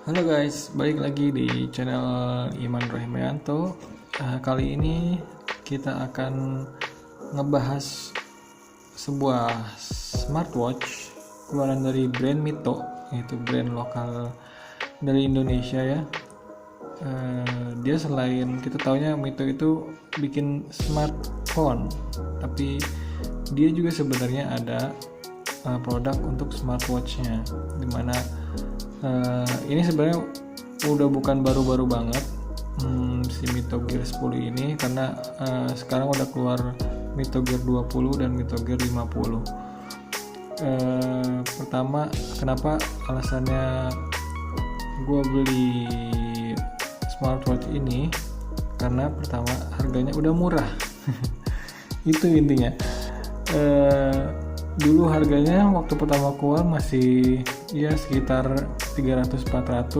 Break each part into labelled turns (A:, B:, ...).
A: Halo guys, balik lagi di channel Iman Rahmayanto. Kali ini kita akan ngebahas sebuah smartwatch keluaran dari brand Mito, yaitu brand lokal dari Indonesia ya. Dia selain kita taunya Mito itu bikin smartphone, tapi dia juga sebenarnya ada produk untuk smartwatchnya, dimana ini sebenarnya udah bukan baru-baru banget si Mito Gear 10 ini, karena sekarang udah keluar Mito Gear 20 dan Mito Gear 50. Pertama, kenapa alasannya gue beli smartwatch ini, karena pertama harganya udah murah. Itu intinya. Dulu harganya waktu pertama keluar masih ya sekitar 300-400,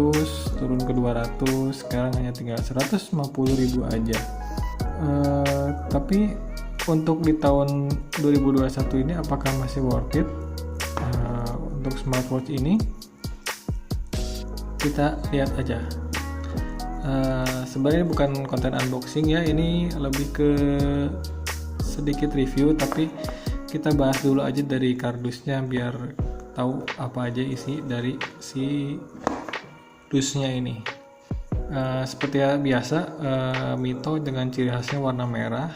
A: turun ke 200, sekarang hanya tinggal 150.000 aja. Tapi untuk di tahun 2021 ini apakah masih worth it untuk smartwatch ini? Kita lihat aja. Sebenarnya bukan konten unboxing ya, ini lebih ke sedikit review, tapi kita bahas dulu aja dari kardusnya biar tahu apa aja isi dari si dusnya ini. Seperti biasa, Mito dengan ciri khasnya warna merah.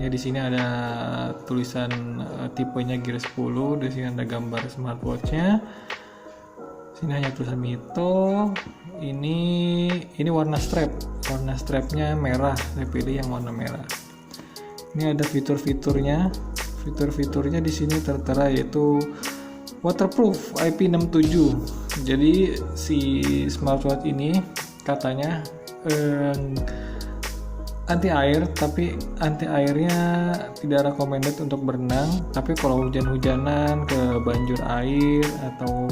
A: Ya, di sini ada tulisan tipenya Gear 10, di sini ada gambar smartwatchnya. Sini hanya tulisan Mito. Ini warna strapnya merah. Saya pilih yang warna merah. Ini ada fitur-fiturnya di sini tertera, yaitu waterproof IP67. Jadi si smartwatch ini katanya anti air, tapi anti airnya tidak recommended untuk berenang. Tapi kalau hujan-hujanan ke banjur air atau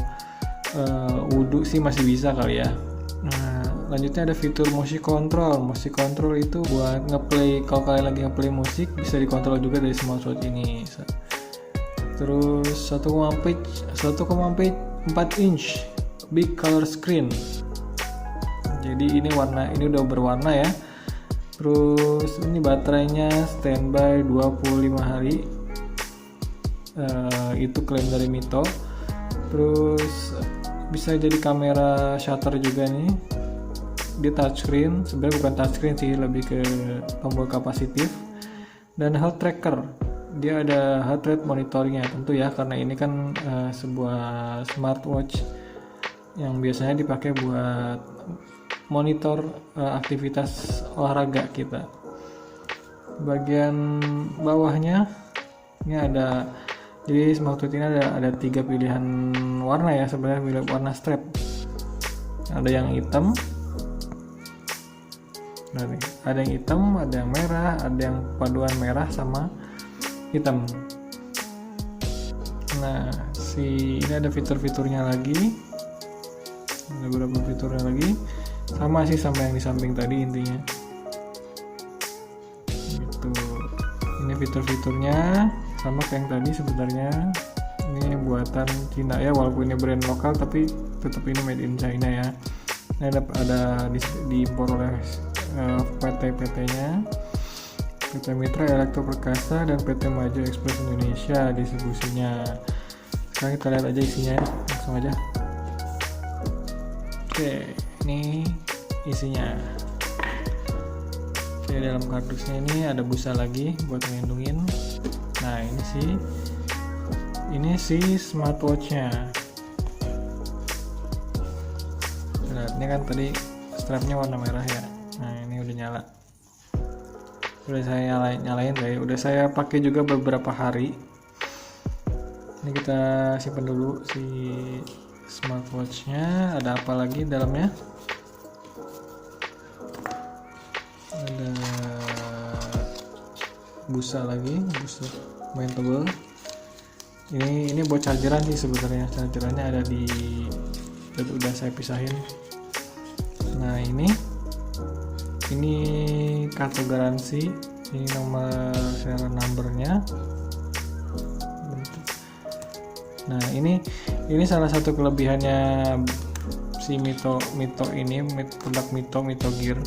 A: wudhu sih masih bisa kali ya. Nah, lanjutnya ada fitur music control. Music control itu buat ngeplay, kalau kalian lagi ngeplay musik bisa dikontrol juga dari smartwatch ini. Terus 1,4 inch big color screen. Jadi ini udah berwarna ya. Terus ini baterainya standby 25 hari. Itu klaim dari Mito. Terus bisa jadi kamera shutter juga nih. Dia touchscreen, sebenarnya bukan touchscreen sih, lebih ke tombol kapasitif. Dan health tracker, dia ada heart rate monitoringnya tentu ya, karena ini kan sebuah smartwatch yang biasanya dipakai buat monitor aktivitas olahraga kita. Bagian bawahnya ini ada, jadi smartwatch ini ada 3 pilihan warna ya, sebenarnya warna strap. Ada yang hitam. Nah, nih, ada yang hitam, ada yang merah, ada yang paduan merah sama hitam. Nah, ini ada fitur-fiturnya lagi. Ada beberapa fiturnya lagi. Sama sih sama yang di samping tadi intinya. Gitu. Ini fitur-fiturnya sama kayak yang tadi sebenarnya. Ini buatan Cina ya, walaupun ini brand lokal tapi tetap ini made in China ya. Ini ada diimpor oleh PT-nya, PT Mitra Elektro Perkasa dan PT Maju Express Indonesia distribusinya. Sekarang kita lihat aja isinya, langsung aja. Oke, ini isinya. Oke, dalam kardusnya ini ada busa lagi buat melindungin. Nah, ini sih smartwatchnya. Lihat, ini kan tadi strapnya warna merah ya. Nah, ini udah nyala. Udah saya nyalain ya. Udah saya pakai juga beberapa hari. Ini kita simpan dulu si smartwatchnya. Ada apa lagi dalamnya? Ada busa lagi, busa main tebal. Ini buat chargeran sih sebenarnya. Chargerannya ada udah saya pisahin. Nah, ini kartu garansi, ini nomor serial numbernya. Nah, ini salah satu kelebihannya si si Mito ini, produk Mito Gear,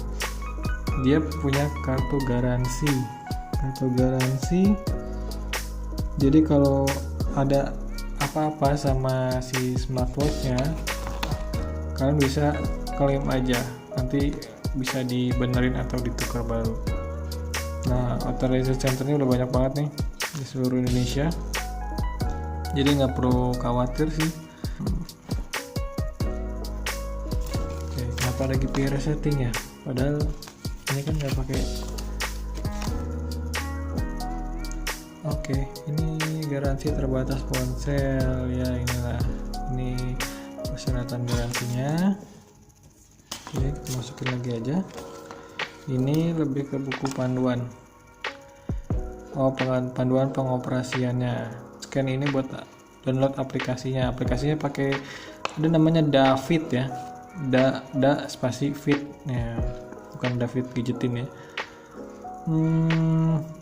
A: dia punya kartu garansi. Jadi kalau ada apa-apa sama si smartwatchnya, kalian bisa klaim aja, nanti bisa dibenerin atau ditukar baru. Nah, authorization centernya udah banyak banget nih di seluruh Indonesia, jadi nggak perlu khawatir sih. Oke, kenapa lagi PR setting ya? Padahal ini kan nggak pakai. Oke, ini garansi terbatas ponsel ya, ini persyaratan garansinya. Oke, kita masukin lagi aja. Ini lebih ke buku panduan. Panduan pengoperasiannya. Scan ini buat download aplikasinya. Aplikasinya pakai ada namanya David ya. Spasi fit ya, bukan David Gadgetin ya.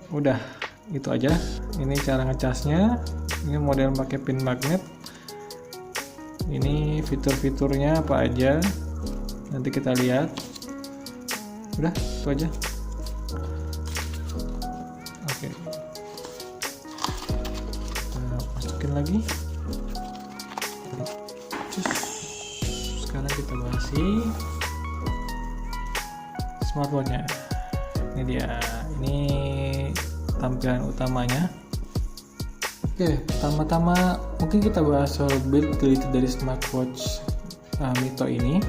A: Udah itu aja. Ini cara ngecasnya. Ini model pakai pin magnet. Ini fitur-fiturnya apa aja, nanti kita lihat. Udah itu aja. Oke, kita masukin lagi. Sekarang kita bahas smartwatchnya. Ini dia, ini tampilan utamanya. Oke, pertama-tama mungkin kita bahas soal build quality dari smartwatch Mito ini.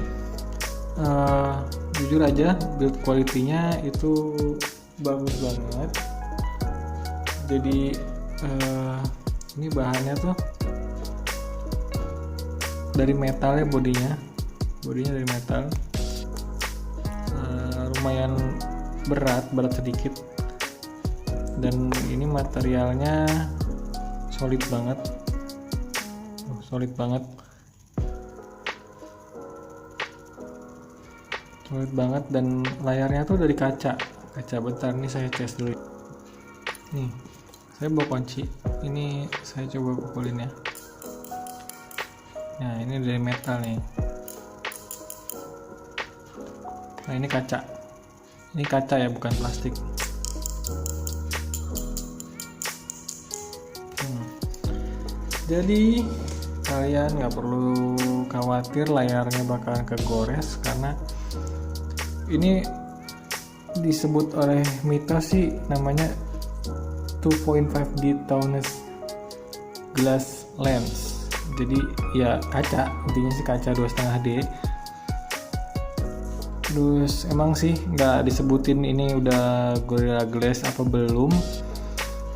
A: Jujur aja, build quality-nya itu bagus banget. Jadi ini bahannya tuh dari metal ya, bodinya dari metal. Lumayan berat sedikit, dan ini materialnya solid banget, dan layarnya tuh dari kaca. Bentar, nih saya tes dulu. Nih, saya bawa kunci. Ini saya coba pukulin ya. Nah, ini dari metal nih. Nah, ini kaca. Ini kaca ya, bukan plastik. Jadi kalian nggak perlu khawatir layarnya bakalan kegores, karena ini disebut oleh Mito sih namanya 2.5D Townless Glass Lens. Jadi ya kaca, intinya sih kaca 2,5D. Terus emang sih nggak disebutin ini udah Gorilla Glass apa belum,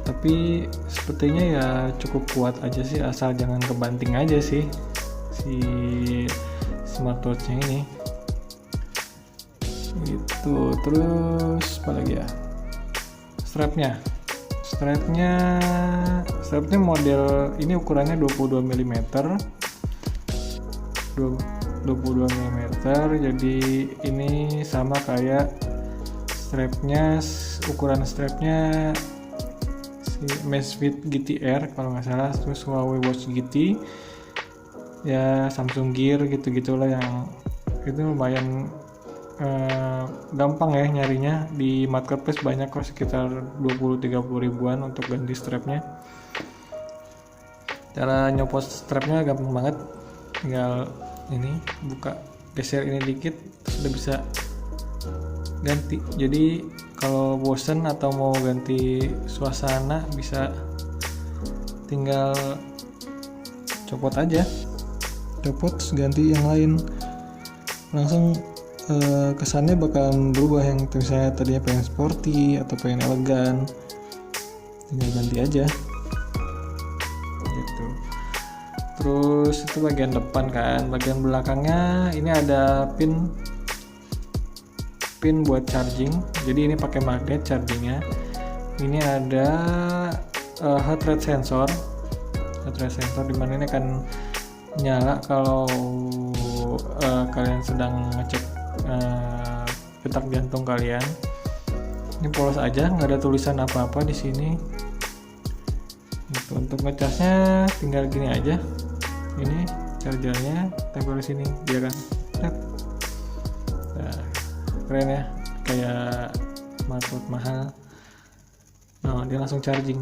A: tapi sepertinya ya cukup kuat aja sih, asal jangan kebanting aja sih si smartwatchnya ini gitu. Terus apa lagi ya, strapnya model ini ukurannya 22 mm, jadi ini sama kayak ukuran strapnya Amazfit GT-R kalau nggak salah, terus Huawei Watch GT ya, Samsung Gear gitu-gitulah, yang itu lumayan gampang ya nyarinya di marketplace, banyak kok, sekitar 20-30 ribuan untuk ganti strapnya. Cara nyopot strapnya gampang banget, tinggal ini geser ini dikit terus udah bisa ganti. Jadi kalau bosen atau mau ganti suasana bisa tinggal copot terus ganti yang lain, langsung kesannya bakalan berubah. Yang misalnya tadinya pengen sporty atau pengen elegan, tinggal ganti aja gitu. Terus itu bagian depan kan, bagian belakangnya ini ada pin buat charging. Jadi ini pakai magnet chargingnya. Ini ada heart rate sensor dimana ini akan nyala kalau kalian sedang ngecek detak jantung kalian. Ini polos aja, nggak ada tulisan apa-apa di sini. Untuk ngecasnya tinggal gini aja. Ini chargernya, tempel di sini dia kan. Nah, keren ya, kayak smartwatch mahal. Nah, dia langsung charging.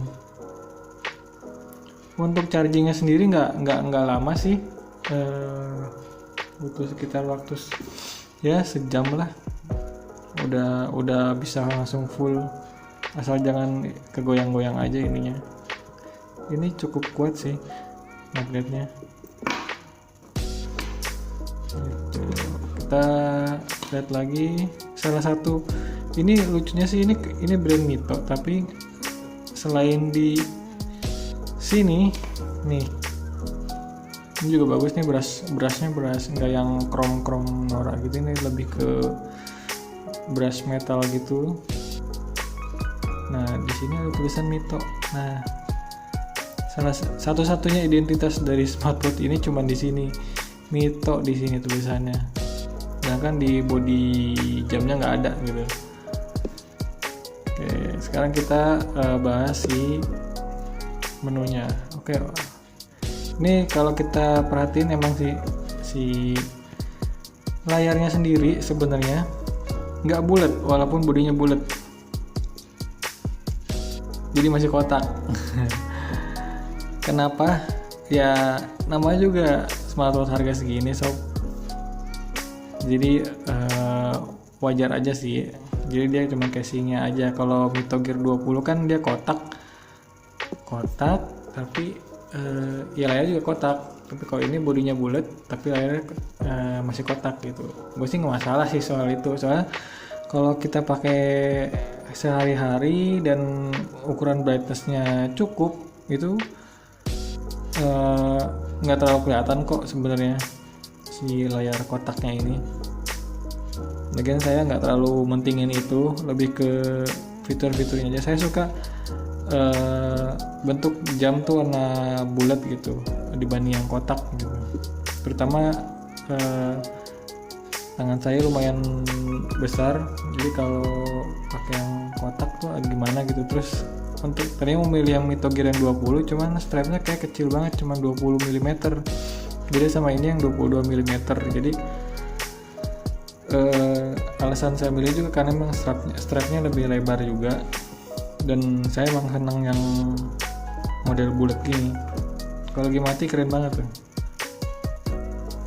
A: Untuk chargingnya sendiri nggak lama sih, butuh sekitar waktu ya sejam lah, udah bisa langsung full, asal jangan kegoyang-goyang aja ininya. Ini cukup kuat sih magnetnya. Kita lihat lagi salah satu, ini lucunya sih, ini brand Mito, tapi selain di sini nih, ini juga bagus nih, berasnya nggak yang krom norak gitu, ini lebih ke brush metal gitu. Nah, di sini ada tulisan Mito. Nah, satu-satunya identitas dari smartwatch ini cuma di sini, Mito di sini tulisannya. Sedangkan di body jamnya nggak ada gitu. Oke, sekarang kita bahas si menunya. Oke, ini kalau kita perhatiin emang si layarnya sendiri sebenarnya nggak bulat, walaupun bodinya bulat, jadi masih kotak. Kenapa? Ya namanya juga smartwatch harga segini sob, jadi wajar aja sih. Jadi dia cuma casingnya aja. Kalau Mito Gear 20 kan dia kotak tapi ya layar juga kotak. Tapi kalau ini bodinya bulat tapi layarnya masih kotak gitu. Gue sih nggak masalah sih soal itu, soalnya kalau kita pakai sehari-hari dan ukuran brightness-nya cukup, itu nggak terlalu kelihatan kok sebenarnya si layar kotaknya ini. Lagian saya nggak terlalu mentingin itu, lebih ke fitur-fiturnya aja. Saya suka bentuk jam tuh warna bulat gitu dibanding yang kotak gitu. Terutama tangan saya lumayan besar, jadi kalau pakai yang kotak tuh gimana gitu. Terus untuk tadi memilih yang Mito Gear yang 20, cuman strapnya kayak kecil banget, cuma 20 mm. Beda sama ini yang 22 mm. Jadi alasan saya milih juga karena memang strapnya lebih lebar juga, dan saya emang senang yang model bulat gini. Kalau lagi mati keren banget tuh,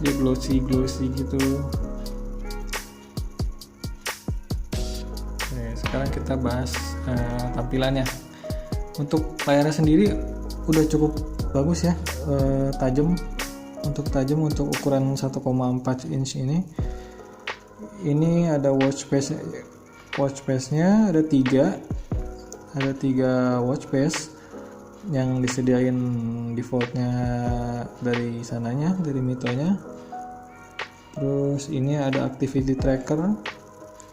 A: dia glossy gitu. Oke, sekarang kita bahas tampilannya. Untuk layarnya sendiri udah cukup bagus ya, tajam untuk ukuran 1,4 inch ini. Ini ada watch face-nya ada 3 watch face yang disediain defaultnya dari sananya, dari Mitonya. Terus ini ada activity tracker,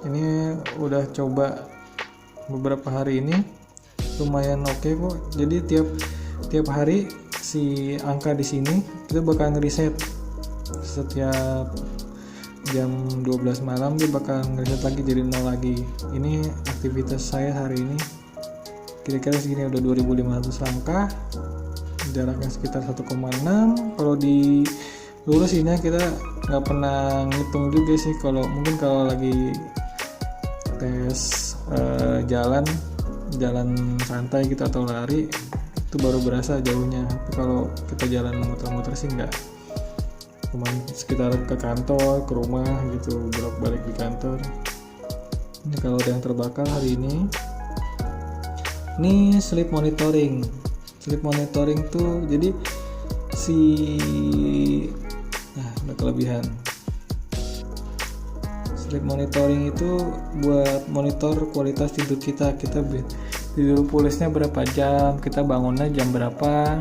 A: ini udah coba beberapa hari ini, lumayan oke kok. Jadi tiap hari si angka di sini itu bakal ngereset setiap jam 12 malam, dia bakal ngereset lagi jadi 0 lagi. Ini aktivitas saya hari ini kira-kira segini, udah 2500 langkah, jaraknya sekitar 1,6. Kalau di lurusinnya kita nggak pernah ngitung juga sih, mungkin kalau lagi tes jalan santai gitu atau lari itu baru berasa jauhnya. Tapi kalau kita jalan muter-muter sih nggak, cuma sekitar ke kantor, ke rumah gitu, bolak-balik di kantor. Ini kalau ada yang terbakar hari ini. Ini sleep monitoring tuh, jadi ada kelebihan. Sleep monitoring itu buat monitor kualitas tidur kita tidur pulasnya berapa jam, kita bangunnya jam berapa.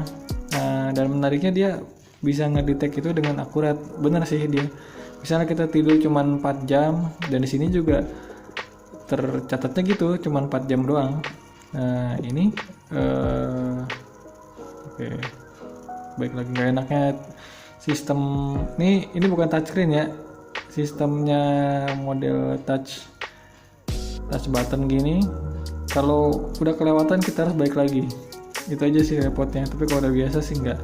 A: Dan menariknya dia bisa ngedetek itu dengan akurat. Bener sih dia. Misalnya kita tidur cuma 4 jam, dan di sini juga tercatatnya gitu, cuma 4 jam doang. Nah ini oke. Baik lagi, nggak enaknya sistem ini bukan touchscreen ya, sistemnya model touch button gini. Kalau udah kelewatan kita harus balik lagi, itu aja sih repotnya. Tapi kalau udah biasa sih enggak.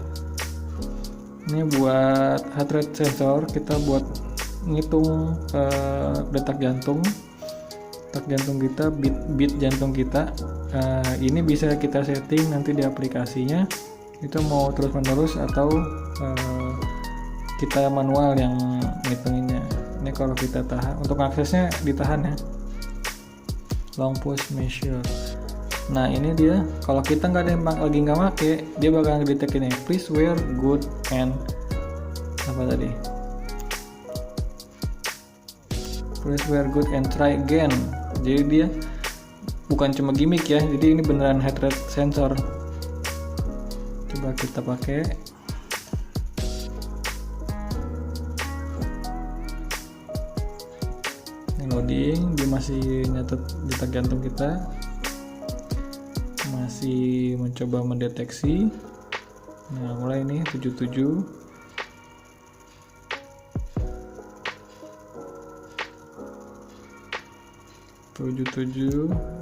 A: Ini buat heart rate sensor, kita buat ngitung detak jantung kita, beat jantung kita. Ini bisa kita setting nanti di aplikasinya, itu mau terus menerus atau kita manual yang ngitunginnya. Ini kalau kita tahan, untuk aksesnya ditahan ya, long pause measure. Nah ini dia, kalau kita nggak ada yang lagi nggak make, dia bakal ngedetekin ya, please wear good and apa tadi, please wear good and try again. Jadi dia bukan cuma gimmick ya, jadi ini beneran heart rate sensor. Coba kita pakai. Ini loading, dia masih nyatet detak jantung kita, masih mencoba mendeteksi. Nah mulai nih 77.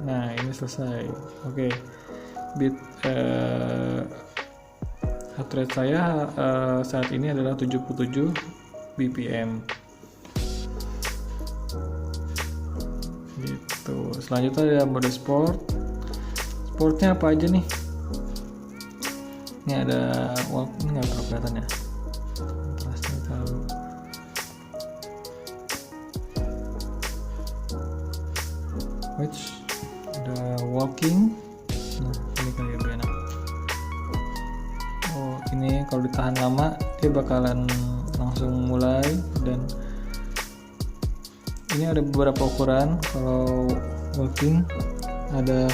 A: Nah ini selesai. Oke. Beat heart rate saya saat ini adalah 77 BPM. Gitu. Selanjutnya ada mode sport. Sportnya apa aja nih? Ini ada ini nggak terlalu kelihatan ya. Kontrasnya terlalu. Which ada walking. Nah ini kali lebih enak. Oh ini kalau ditahan lama dia bakalan langsung mulai, dan ini ada beberapa ukuran. Kalau walking ada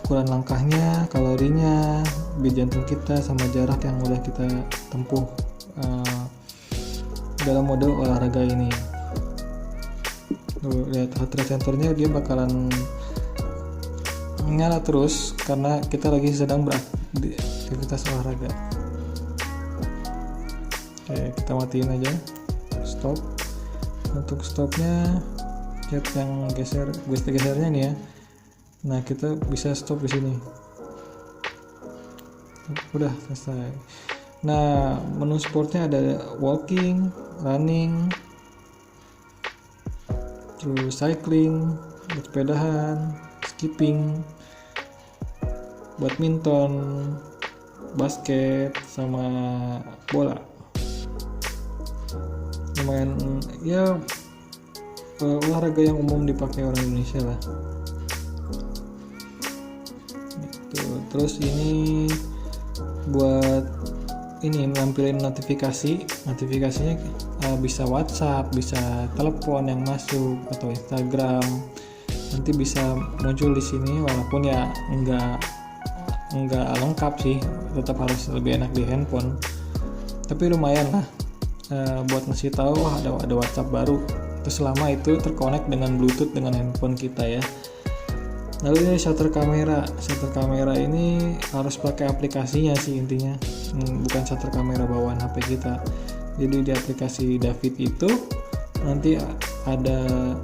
A: ukuran langkahnya, kalorinya, beat jantung kita, sama jarak yang udah kita tempuh dalam mode olahraga ini. Tuh, lihat heart rate sensornya, dia bakalan nyala terus karena kita lagi sedang beraktivitas olahraga. Oke, kita matiin aja, stop. Untuk stopnya, lihat yang gesernya nih ya. Nah kita bisa stop di sini. Udah selesai. Nah menu sportnya ada walking, running, terus cycling, bersepedahan, skipping, badminton, basket, sama bola. Lumayan ya, olahraga yang umum dipakai orang Indonesia lah. Gitu. Terus ini buat ini nampilin notifikasinya bisa WhatsApp, bisa telepon yang masuk atau Instagram. Nanti bisa muncul di sini, walaupun ya enggak lengkap sih, tetap harus lebih enak di handphone. Tapi lumayan lah buat ngasih tahu ada WhatsApp baru. Terus selama itu terkonek dengan Bluetooth dengan handphone kita ya. Lalu ini shutter kamera ini harus pakai aplikasinya sih intinya, bukan shutter kamera bawaan HP kita. Jadi di aplikasi David itu nanti ada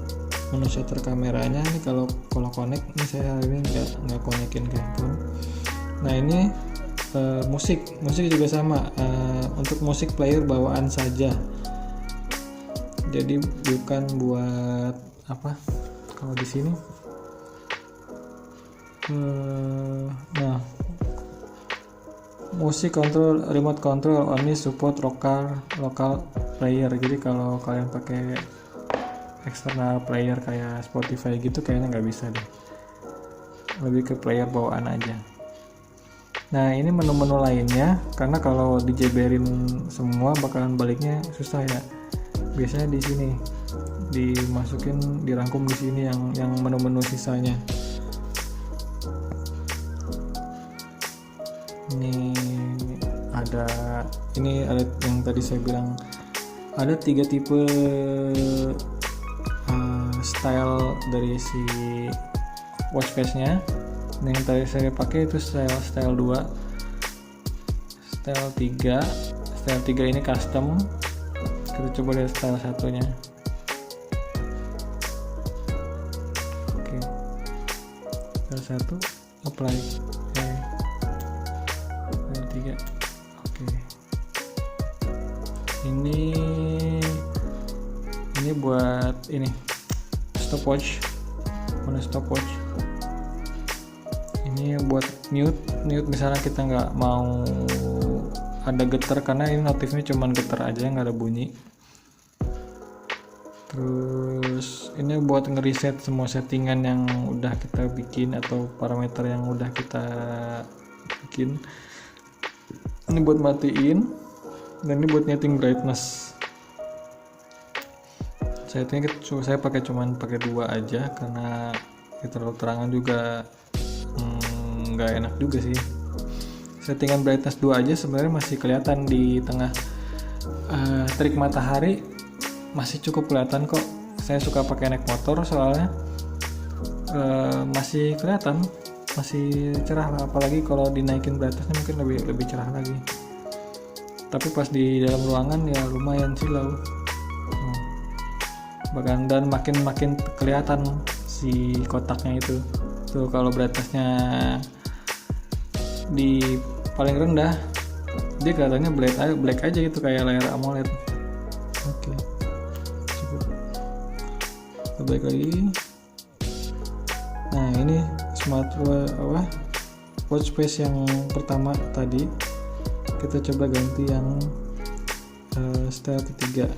A: menu shutter kameranya nih. Kalau connect ini, saya hari ini nggak konekin ke handphone. Nah ini musik juga sama, untuk musik player bawaan saja, jadi bukan buat apa kalau di sini. Nah musik control, remote control only support local player. Jadi kalau kalian pakai external player kayak Spotify gitu kayaknya nggak bisa deh, lebih ke player bawaan aja. Nah ini menu-menu lainnya, karena kalau dijeberin semua bakalan baliknya susah ya. Biasanya di sini dimasukin, dirangkum di sini yang menu-menu sisanya. Ini ada yang tadi saya bilang, ada 3 tipe style dari si watch face-nya. Yang tadi saya pakai itu style 2, style 3. Style 3 ini custom. Kita coba lihat style satunya. Oke. Style 1 apply. Oke. Style 3. Oke. ini buat ini stopwatch, mana stopwatch. Ini buat mute misalnya kita nggak mau ada getar, karena ini notifnya cuman getar aja, nggak ada bunyi. Terus ini buat ngeriset semua settingan yang udah kita bikin atau parameter yang udah kita bikin. Ini buat matiin, dan ini buat nyeting brightness. Saya pakai cuman pakai 2 aja karena terlalu terangan juga nggak enak juga sih. Settingan brightness 2 aja sebenarnya masih kelihatan di tengah terik matahari, masih cukup kelihatan kok. Saya suka pakai naik motor soalnya masih kelihatan, masih cerah lah. Apalagi kalau dinaikin brightnessnya mungkin lebih cerah lagi. Tapi pas di dalam ruangan ya lumayan silau. Bahkan dan makin kelihatan si kotaknya itu. Tuh kalau brightnessnya di paling rendah dia kelihatannya black aja gitu, kayak layar AMOLED. Oke, cukup. Kita balik lagi. Nah, ini watch face yang pertama tadi, kita coba ganti yang style ketiga.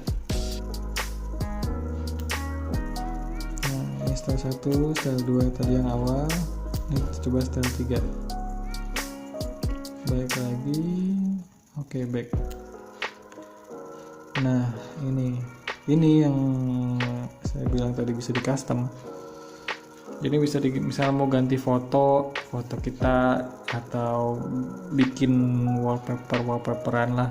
A: Nah, ini style 1, style 2 tadi yang awal. Ini kita coba style 3. Baik lagi. Oke, back. Nah, ini yang saya bilang tadi bisa di custom. Jadi bisa misalnya mau ganti foto kita atau bikin wallpaperan lah.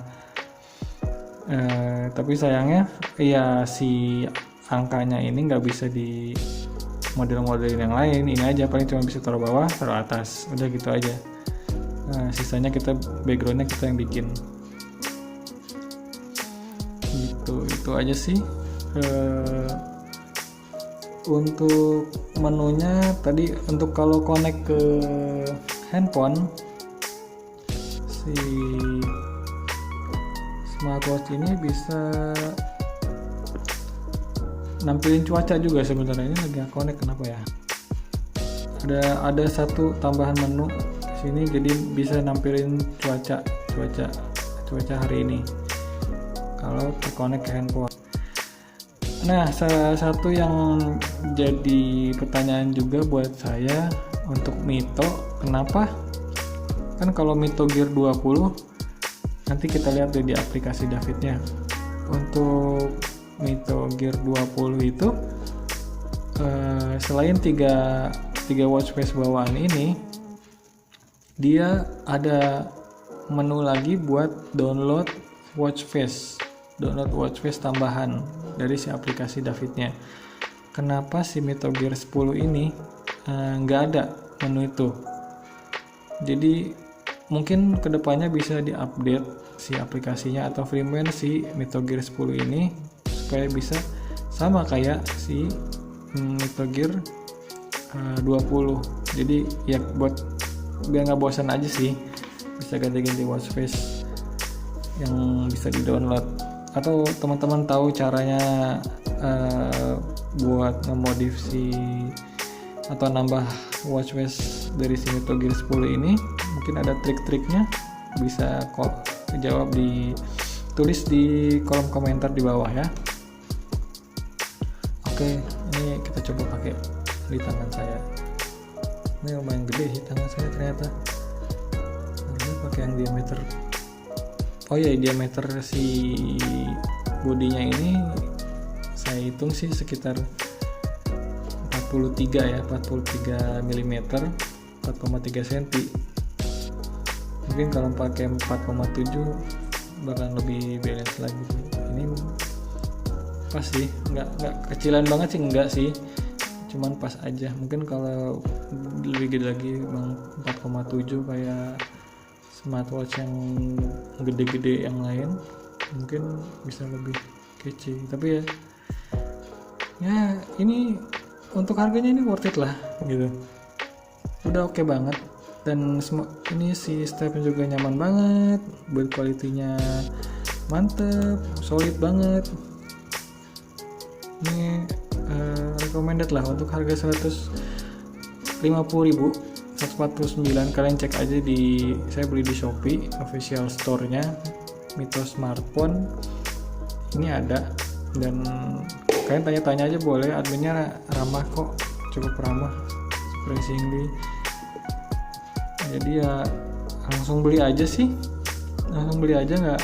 A: Tapi sayangnya ya si angkanya ini nggak bisa di model-model yang lain. Ini aja paling cuma bisa taruh bawah, taruh atas, udah gitu aja. Nah, sisanya backgroundnya kita yang bikin. Gitu, itu aja sih. Untuk menunya tadi, untuk kalau connect ke handphone, si smartwatch ini bisa nampilin cuaca juga sebenarnya. Ini lagi connect, kenapa ya? Ada satu tambahan menu sini, jadi bisa nampilin cuaca hari ini kalau terkonek ke handphone. Nah, salah satu yang jadi pertanyaan juga buat saya untuk Mito, kenapa kan kalau Mito Gear 20 nanti kita lihat di aplikasi Davidnya. Untuk Mito Gear 20 itu selain tiga watch face bawaan ini, dia ada menu lagi buat download watch face tambahan dari si aplikasi Davidnya. Kenapa si Mito Gear 10 ini nggak ada menu itu? Jadi mungkin kedepannya bisa diupdate si aplikasinya atau firmware si Mito Gear 10 ini supaya bisa sama kayak si Mito Gear 20. Jadi ya buat biar nggak bosan aja sih, bisa ganti-ganti watch face yang bisa di-download. Atau teman-teman tahu caranya buat ngemodif atau nambah watch face dari si Mito Gear 10 ini, mungkin ada trik-triknya, bisa kok jawab tulis di kolom komentar di bawah ya. Oke, ini kita coba pakai di tangan saya. Ini lumayan gede sih tangan saya ternyata. Ini pakai yang diameter. Oh ya, diameter si bodinya ini saya hitung sih sekitar 43 mm, 4,3 cm. Mungkin kalau pakai 4,7 bakal lebih balance lagi. Ini pas sih, nggak kecilan banget sih, enggak sih, cuman pas aja. Mungkin kalau lebih gede lagi bang 4,7 kayak smartwatch yang gede-gede yang lain, mungkin bisa lebih kece. Tapi ya ini untuk harganya ini worth it lah gitu, udah oke banget. Dan ini si strapnya juga nyaman banget, build quality-nya mantep, solid banget. Ini recommended lah untuk harga 150.000, 149. Kalian cek aja saya beli di Shopee official store-nya Mitos Smartphone. Ini ada, dan kalian tanya-tanya aja boleh, adminnya ramah kok, cukup ramah, surprisingly. Jadi ya langsung beli aja nggak,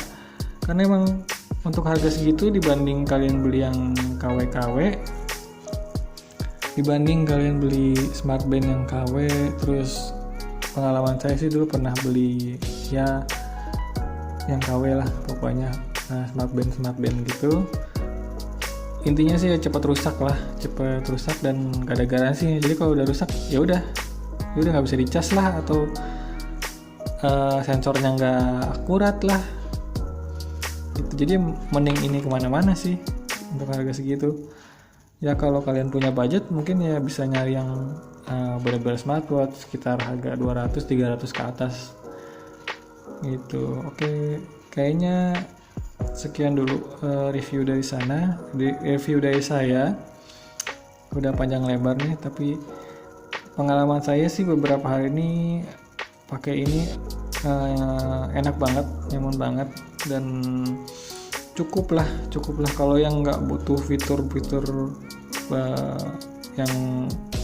A: karena emang untuk harga segitu dibanding kalian beli yang KW, dibanding kalian beli smart band yang KW. Terus pengalaman saya sih dulu pernah beli ya yang KW lah pokoknya, smart band gitu. Intinya sih ya cepat rusak dan gak ada garansi. Jadi kalau udah rusak ya udah nggak bisa dicas lah, atau sensornya nggak akurat lah gitu. Jadi mending ini kemana-mana sih untuk harga segitu. Ya kalau kalian punya budget mungkin ya bisa nyari yang benar-benar smartwatch sekitar harga 200-300 ke atas gitu. Oke, kayaknya sekian dulu review dari saya. Udah panjang lebar nih, tapi pengalaman saya sih beberapa hari ini pakai ini enak banget, nyaman banget, dan cukup lah kalau yang nggak butuh fitur-fitur yang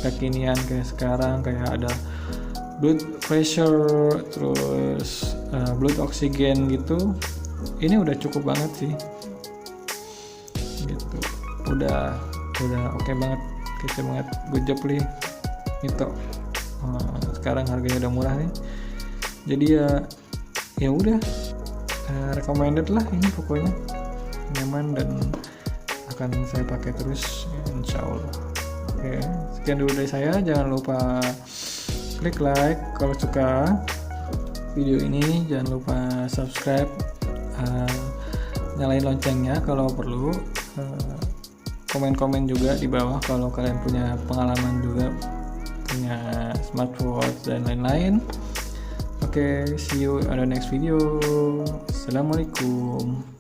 A: kekinian kayak sekarang, kayak ada blood pressure, terus blood oxygen gitu. Ini udah cukup banget sih gitu, udah oke banget, kece banget, good job li Mito. Sekarang harganya udah murah nih, jadi ya udah recommended lah ini, pokoknya nyaman dan akan saya pakai terus insyaallah. Oke, sekian dulu dari saya. Jangan lupa klik like kalau suka video ini, jangan lupa subscribe, nyalain loncengnya kalau perlu, komen-komen juga di bawah kalau kalian punya pengalaman juga punya smartwatch dan lain-lain. Oke, see you on the next video. Assalamualaikum.